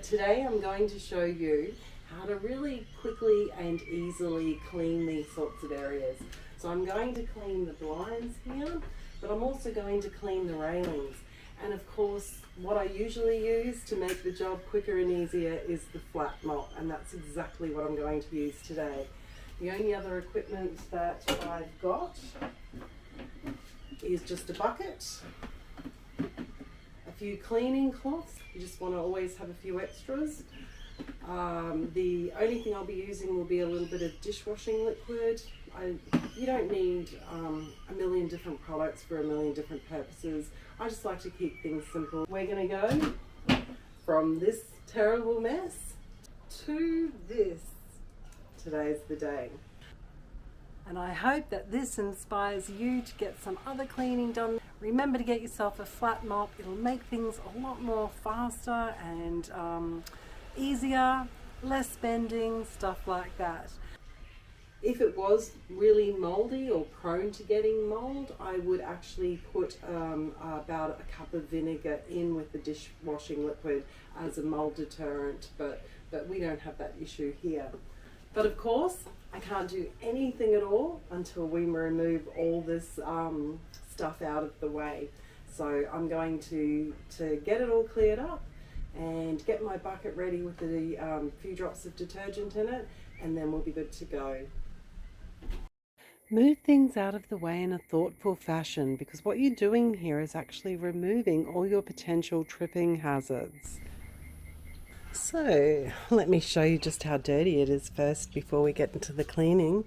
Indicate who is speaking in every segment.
Speaker 1: Today I'm going to show you how to really quickly and easily clean these sorts of areas. So I'm going to clean the blinds here, but I'm also going to clean the railings. And of course, what I usually use to make the job quicker and easier is the flat mop, and that's exactly what I'm going to use today. The only other equipment that I've got is just a bucket, a few cleaning cloths. You just want to always have a few extras. The only thing I'll be using will be a little bit of dishwashing liquid. You don't need a million different products for a million different purposes. I just like to keep things simple. We're going to go from this terrible mess to this. Today's the day. And I hope that this inspires you to get some other cleaning done. Remember to get yourself a flat mop. It'll make things a lot more faster and easier, less bending, stuff like that. If it was really moldy or prone to getting mold, I would actually put about a cup of vinegar in with the dishwashing liquid as a mold deterrent, but we don't have that issue here. But of course, I can't do anything at all until we remove all this stuff out of the way. So I'm going to get it all cleared up and get my bucket ready with the few drops of detergent in it, and then we'll be good to go. Move things out of the way in a thoughtful fashion, because what you're doing here is actually removing all your potential tripping hazards. So let me show you just how dirty it is first before we get into the cleaning.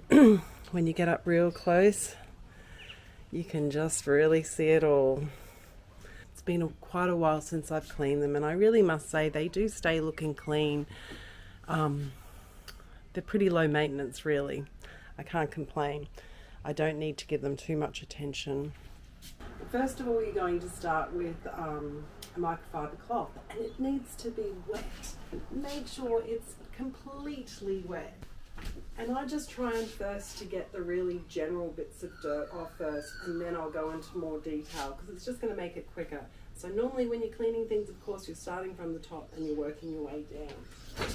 Speaker 1: When you get up real close, you can just really see it all. It's been quite a while since I've cleaned them, and I really must say they do stay looking clean. They're pretty low maintenance, really. I can't complain. I don't need to give them too much attention. First of all, you're going to start with a microfiber cloth, and it needs to be wet. Make sure it's completely wet. And I just try and first to get the really general bits of dirt off first, and then I'll go into more detail because it's just going to make it quicker. So normally when you're cleaning things, of course, you're starting from the top and you're working your way down.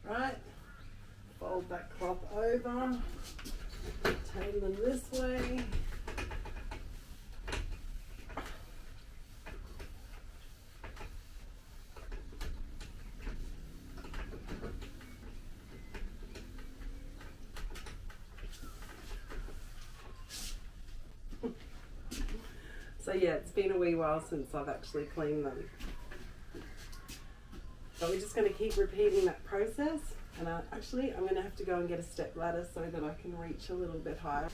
Speaker 1: Right, fold that cloth over, turn them this way. So yeah, it's been a wee while since I've actually cleaned them. So we're just going to keep repeating that process, and I'm going to have to go and get a step ladder so that I can reach a little bit higher.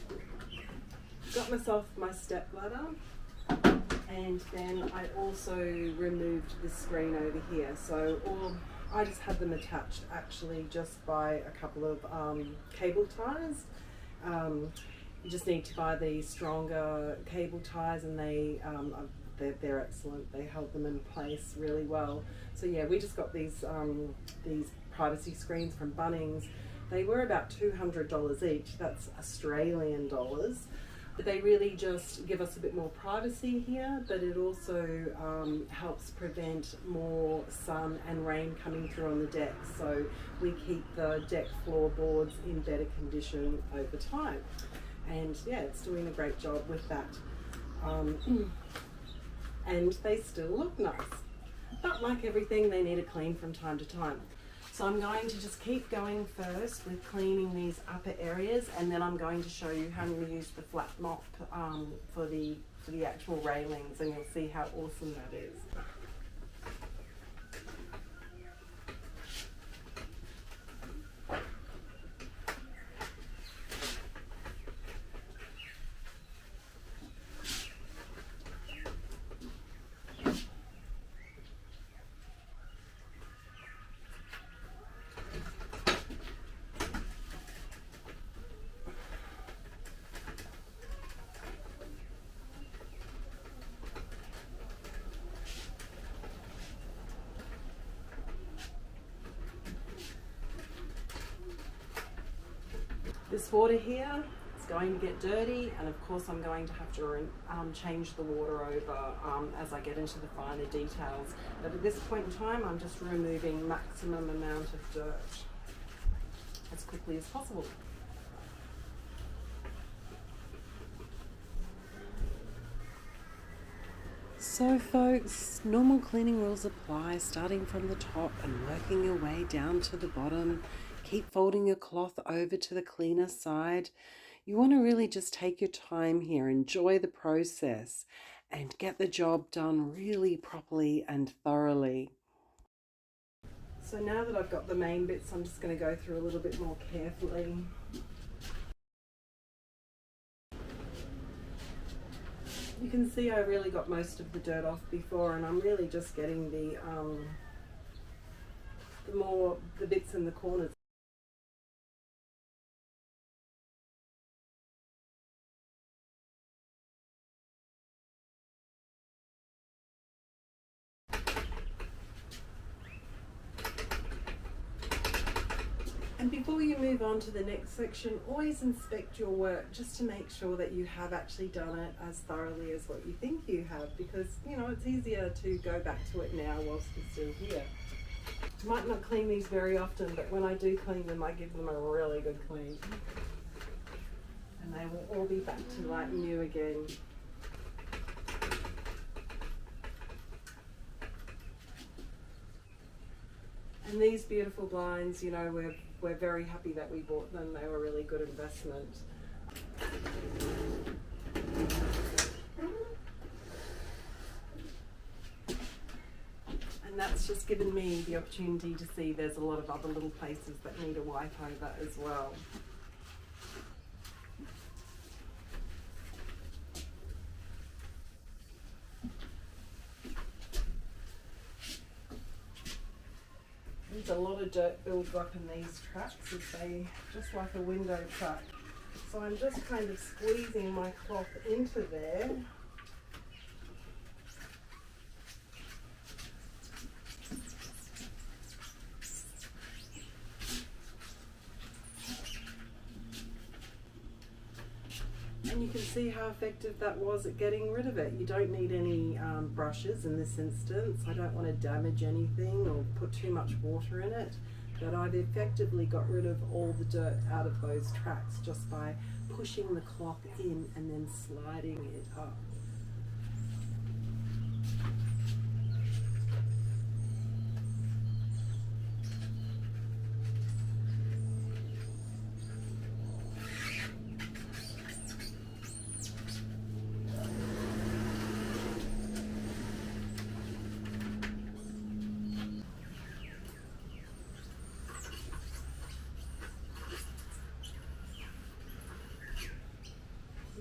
Speaker 1: Got myself my step ladder, and then I also removed the screen over here. So I just had them attached actually just by a couple of cable ties. You just need to buy the stronger cable ties, and they're excellent. They held them in place really well. So yeah, we just got these privacy screens from Bunnings. They were about $200 each. That's Australian dollars. But they really just give us a bit more privacy here, but it also helps prevent more sun and rain coming through on the deck. So we keep the deck floorboards in better condition over time. And yeah, it's doing a great job with that. And they still look nice. But like everything, they need a clean from time to time. So I'm going to just keep going first with cleaning these upper areas, and then I'm going to show you how to use the flat mop for the actual railings, and you'll see how awesome that is. This water here, it's going to get dirty, and of course I'm going to have to change the water over as I get into the finer details. But at this point in time, I'm just removing maximum amount of dirt as quickly as possible. So folks, normal cleaning rules apply, starting from the top and working your way down to the bottom. Keep folding your cloth over to the cleaner side. You want to really just take your time here, enjoy the process, and get the job done really properly and thoroughly. So now that I've got the main bits, I'm just going to go through a little bit more carefully. You can see I really got most of the dirt off before, and I'm really just getting the bits in the corners. And before you move on to the next section, always inspect your work just to make sure that you have actually done it as thoroughly as what you think you have, because you know it's easier to go back to it now whilst you're still here. I might not clean these very often, but when I do clean them, I give them a really good clean. And they will all be back to like new again. And these beautiful blinds, you know, we're very happy that we bought them. They were a really good investment. And that's just given me the opportunity to see there's a lot of other little places that need a wipe over as well. There's a lot of dirt builds up in these tracks, just like a window track. So I'm just kind of squeezing my cloth into there. And you can see how effective that was at getting rid of it. You don't need any brushes in this instance. I don't want to damage anything or put too much water in it, but I've effectively got rid of all the dirt out of those tracks just by pushing the cloth in and then sliding it up.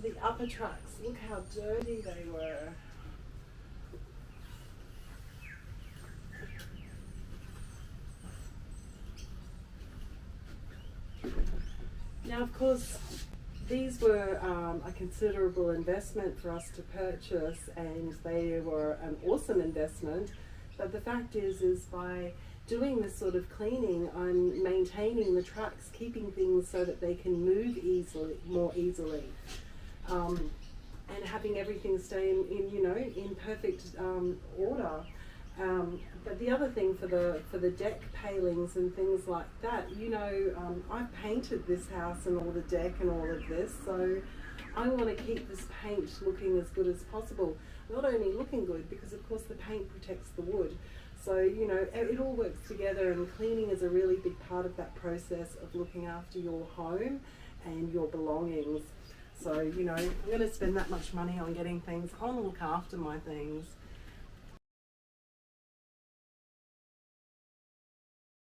Speaker 1: The upper tracks, look how dirty they were. Now, of course, these were a considerable investment for us to purchase, and they were an awesome investment. But the fact is by doing this sort of cleaning, I'm maintaining the tracks, keeping things so that they can move more easily. And having everything stay in perfect order. But the other thing for the deck palings and things like that, I've painted this house and all the deck and all of this, so I want to keep this paint looking as good as possible. Not only looking good, because of course the paint protects the wood. So, it all works together, and cleaning is a really big part of that process of looking after your home and your belongings. So, I'm going to spend that much money on getting things. I want to look after my things.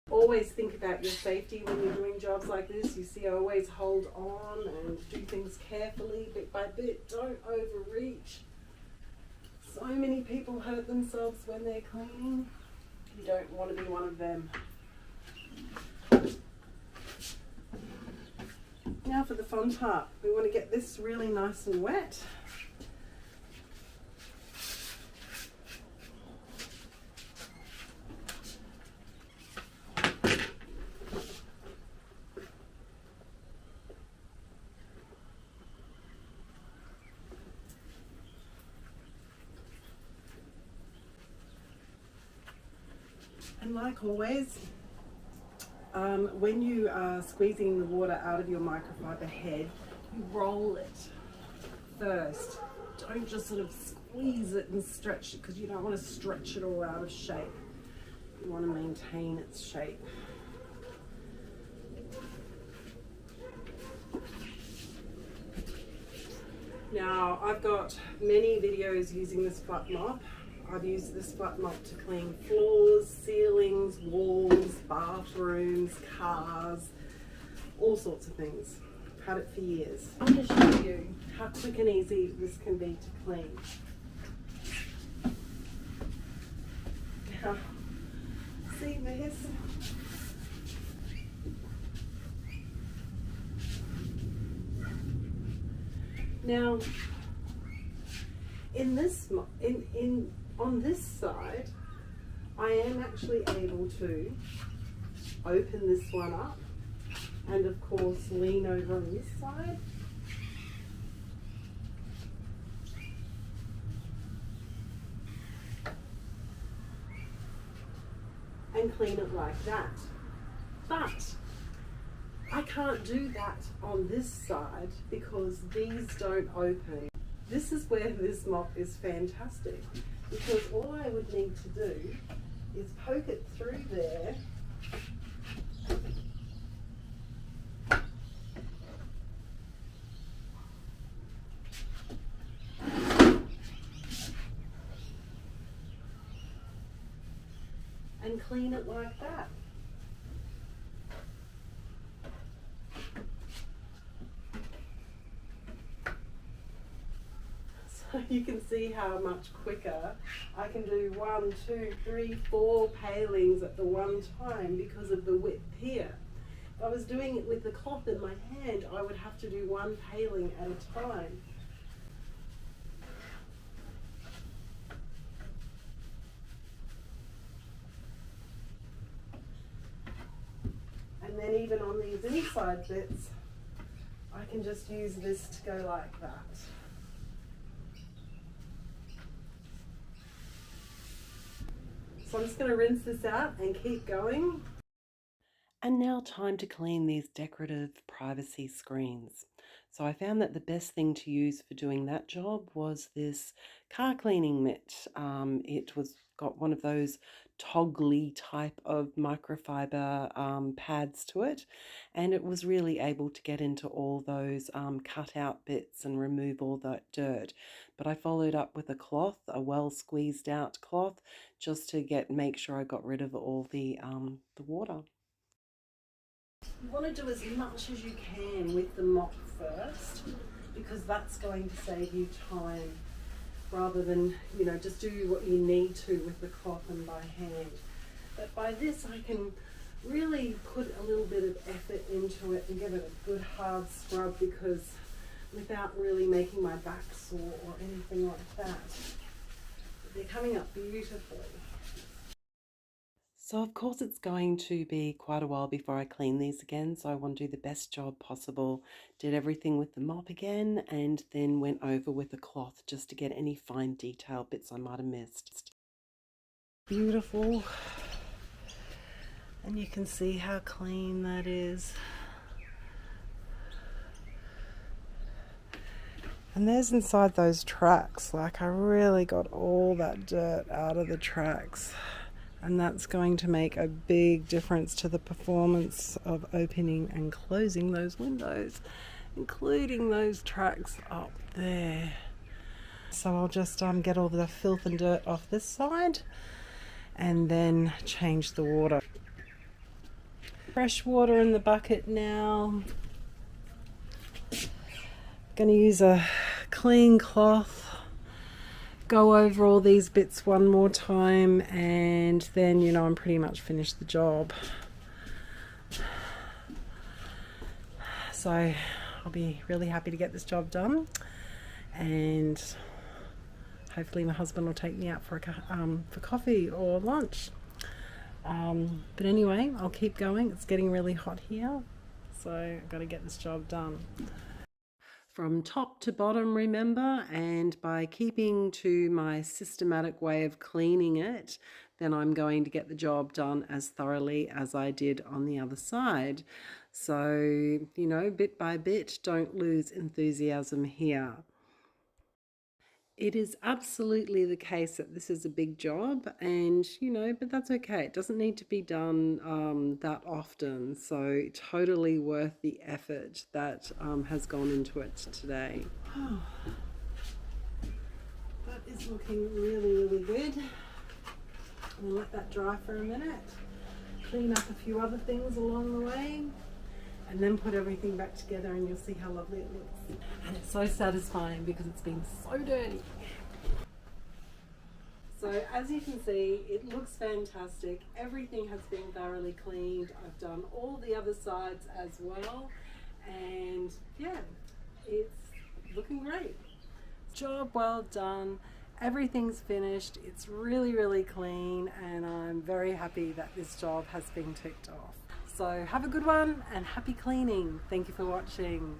Speaker 1: Always think about your safety when you're doing jobs like this. You see, I always hold on and do things carefully, bit by bit. Don't overreach. So many people hurt themselves when they're cleaning. You don't want to be one of them. Now for the fun part. We want to get this really nice and wet. And like always, when you are squeezing the water out of your microfiber head, you roll it first. Don't just sort of squeeze it and stretch it, because you don't want to stretch it all out of shape. You want to maintain its shape. Now, I've got many videos using this flat mop. I've used this flat mop to clean floors, ceilings, walls, bathrooms, cars, all sorts of things. I've had it for years. I'm going to show you how quick and easy this can be to clean. Now, see this? Now, on this side, I am actually able to open this one up and of course lean over on this side. And clean it like that. But I can't do that on this side because these don't open. This is where this mop is fantastic, because all I would need to do is poke it through there and clean it like that. So you can see how much quicker I can do 1, 2, 3, 4 palings at the one time because of the width here. If I was doing it with the cloth in my hand, I would have to do 1 paling at a time. And then even on these inside bits, I can just use this to go like that. So I'm just going to rinse this out and keep going. And now time to clean these decorative privacy screens. So I found that the best thing to use for doing that job was this car cleaning mitt. It was got one of those toggly type of microfiber pads to it, and it was really able to get into all those cut out bits and remove all that dirt. But I followed up with a cloth, a well squeezed out cloth, just to make sure I got rid of all the water. You want to do as much as you can with the mop first, because that's going to save you time rather than, just do what you need to with the cloth and by hand. But by this I can really put a little bit of effort into it and give it a good hard scrub, because without really making my back sore or anything like that, they're coming up beautifully. So of course it's going to be quite a while before I clean these again, so I want to do the best job possible. Did everything with the mop again, and then went over with a cloth just to get any fine detail bits I might have missed. Beautiful. And you can see how clean that is. And there's inside those tracks, like I really got all that dirt out of the tracks. And that's going to make a big difference to the performance of opening and closing those windows, including those tracks up there. So I'll just get all the filth and dirt off this side and then change the water. Fresh water in the bucket now. Going to use a clean cloth. Go over all these bits one more time, and then I'm pretty much finished the job. So I'll be really happy to get this job done, and hopefully my husband will take me out for coffee or lunch. But anyway, I'll keep going. It's getting really hot here, so I've got to get this job done. From top to bottom, remember, and by keeping to my systematic way of cleaning it, then I'm going to get the job done as thoroughly as I did on the other side. So, you know, bit by bit, don't lose enthusiasm here. It is absolutely the case that this is a big job, and you know, but that's okay. It doesn't need to be done that often, so totally worth the effort that has gone into it today. That is looking really good. I'm gonna let that dry for a minute, clean up a few other things along the way, and then put everything back together, and you'll see how lovely it looks. And it's so satisfying because it's been so dirty. So as you can see, it looks fantastic. Everything has been thoroughly cleaned. I've done all the other sides as well, and yeah, it's looking great. Job well done. Everything's finished. It's really clean, and I'm very happy that this job has been ticked off. So have a good one and happy cleaning. Thank you for watching.